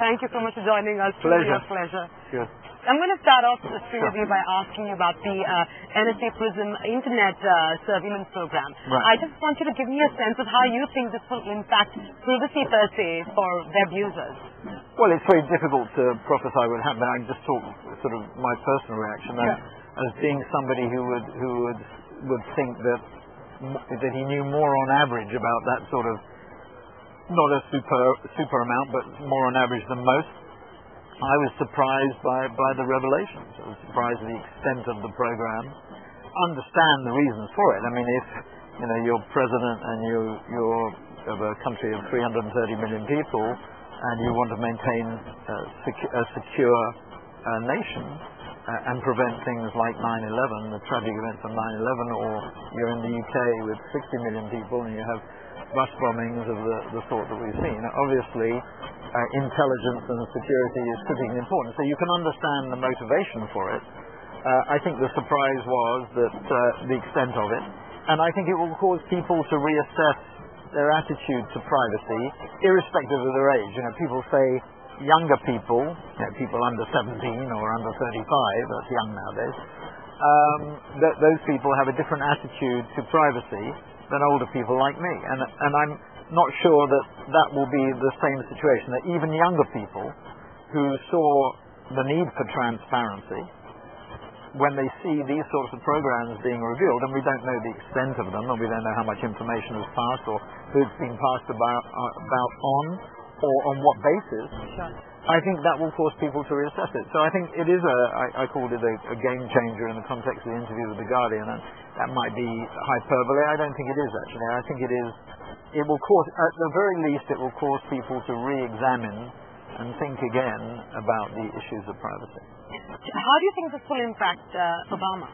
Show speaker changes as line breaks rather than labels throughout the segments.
Thank you so much for joining us.
Pleasure.
It's a pleasure.
Good.
I'm going to start off this interview by asking you about the NSA PRISM Internet Surveillance Program.
Right.
I just want you to give me a sense of how you think this will impact privacy per se for web users.
Well, it's very difficult to prophesy what would happen. I can just talk sort of my personal reaction. As being somebody who would think that he knew more on average about that sort of, not a super amount, but more on average than most. I was surprised by the revelations. I was surprised at the extent of the program. Understand the reasons for it. I mean, if you're president and you're of a country of 330 million people, and you want to maintain a secure nation and prevent things like 9/11, the tragic events of 9/11, or you're in the UK with 60 million people and you have bus bombings of the sort that we've seen. Obviously, intelligence and security is critically important. So you can understand the motivation for it. I think the surprise was that the extent of it, and I think it will cause people to reassess their attitude to privacy, irrespective of their age. People say younger people, people under 17 or under 35, that's young nowadays, that those people have a different attitude to privacy than older people like me. And I'm not sure that will be the same situation, that even younger people who saw the need for transparency, when they see these sorts of programs being revealed, and we don't know the extent of them, and we don't know how much information has passed or who it's been passed about on, or on what basis, I think that will force people to reassess it. So I think it is I called it a game changer in the context of the interview with The Guardian, and that might be hyperbole. I don't think it is, actually. I think it will cause, at the very least, it will cause people to re-examine and think again about the issues of privacy.
How do you think this will impact Obama?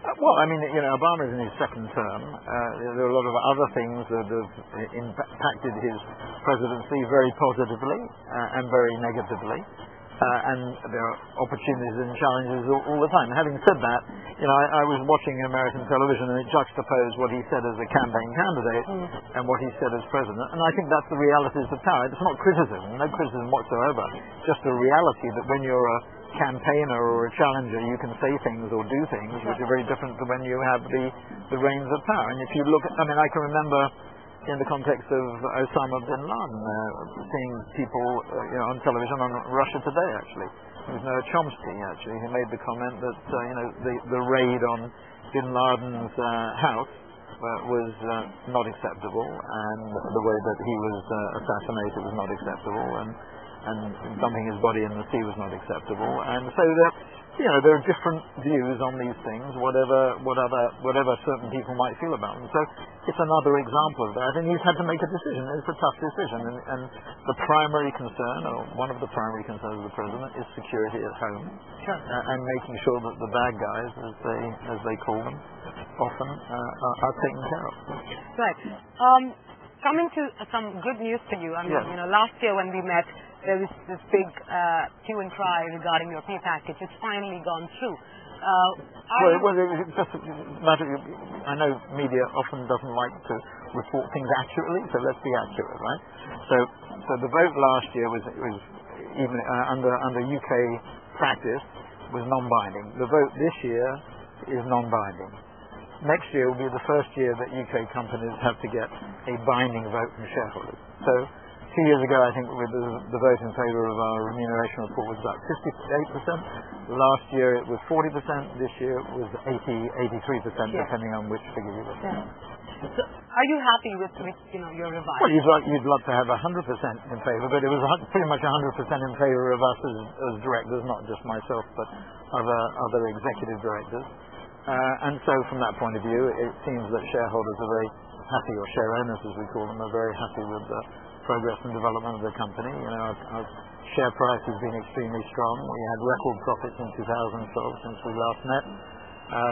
Well, I mean, Obama is in his second term. There are a lot of other things that have impacted his presidency very positively and very negatively. And there are opportunities and challenges all the time. Having said that, I was watching American television and it juxtaposed what he said as a campaign candidate and what he said as president. And I think that's the realities of power. It's not criticism, no criticism whatsoever. Just a reality that when you're a campaigner or a challenger, you can say things or do things which are very different to when you have the reins of power. And if you look at, I can remember in the context of Osama bin Laden, seeing people on television on Russia Today, actually. It was Noah Chomsky, actually, who made the comment that the raid on bin Laden's house was not acceptable, and the way that he was assassinated was not acceptable, and dumping his body in the sea was not acceptable. And so there are different views on these things, whatever certain people might feel about them. So it's another example of that. And he's had to make a decision. It's a tough decision. And the primary concern, or one of the primary concerns of the president, is security at home. And making sure that the bad guys, as they call them, often are taken care of.
Right. Coming to some good news for you. Last year when we met, there was this big hue and cry regarding your pay package. It's finally gone through.
It's just a matter of, I know media often doesn't like to report things accurately, so let's be accurate, right? So the vote last year was even under UK practice was non-binding. The vote this year is non-binding. Next year will be the first year that UK companies have to get a binding vote from shareholders. So 2 years ago, I think the vote in favour of our remuneration report was about 58%. Last year it was 40%. This year it was 83%, depending on which figure you look at.
So are you happy with your revised?
Well, you'd love to have 100% in favour, but it was pretty much 100% in favour of us as directors, not just myself, but other executive directors. And so from that point of view, it seems that shareholders are very happy, or share owners as we call them, are very happy with the progress and development of the company. Our share price has been extremely strong. We had record profits in 2012 since we last met.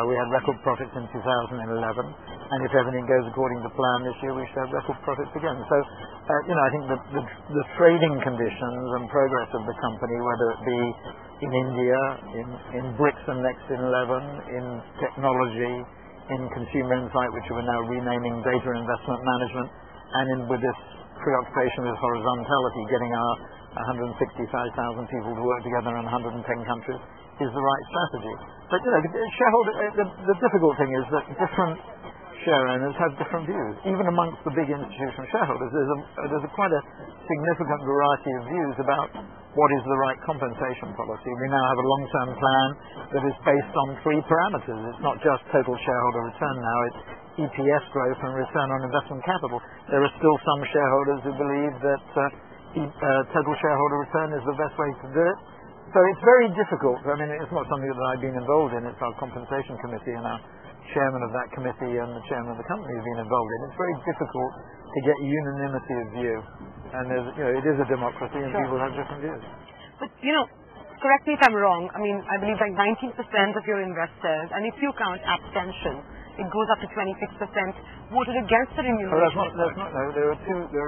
We had record profits in 2011, and if everything goes according to plan this year, we should have record profits again. So, I think the trading conditions and progress of the company, whether it be in India, in bricks and next in 11, in technology, in consumer insight, which we're now renaming data investment management, and with this preoccupation with horizontality, getting our 165,000 people to work together in 110 countries is the right strategy. But the difficult thing is that different share owners have different views. Even amongst the big institutional shareholders, there's quite a significant variety of views about what is the right compensation policy. We now have a long-term plan that is based on 3 parameters. It's not just total shareholder return now, it's EPS growth and return on investment capital. There are still some shareholders who believe that total shareholder return is the best way to do it. So it's very difficult. I mean, it's not something that I've been involved in. It's our compensation committee, and our chairman of that committee and the chairman of the company have been involved in. It's very difficult to get unanimity of view. And it is a democracy, and people have different views.
But, correct me if I'm wrong. I mean, I believe like 19% of your investors, and if you count abstention, it goes up to 26%, voted against the remuneration report.
No, there are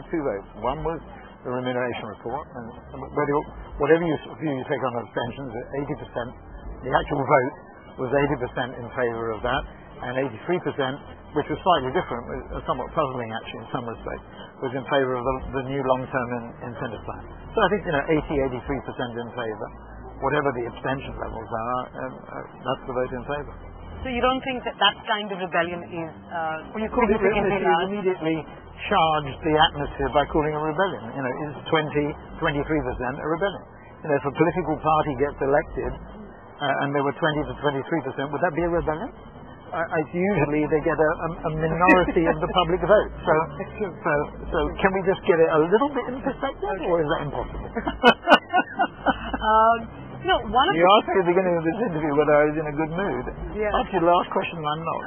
two votes. One was the remuneration report, and whatever view you take on abstentions, 80%, the actual vote was 80% in favour of that, and 83%, which was slightly different, somewhat puzzling actually in some respects, was in favour of the new long-term incentive plan. So I think 83% in favour. Whatever the abstention levels are, that's the vote in favour.
So you don't think that kind of rebellion is
you immediately charge the atmosphere by calling a rebellion. Is 23% a rebellion? If a political party gets elected and there were 20 to 23%, would that be a rebellion? Usually they get a minority of the public vote. So can we just get it a little bit in perspective, or is that impossible?
You
asked me at the beginning of this interview whether I was in a good mood.
Yeah.
That's your last question, and I'm not.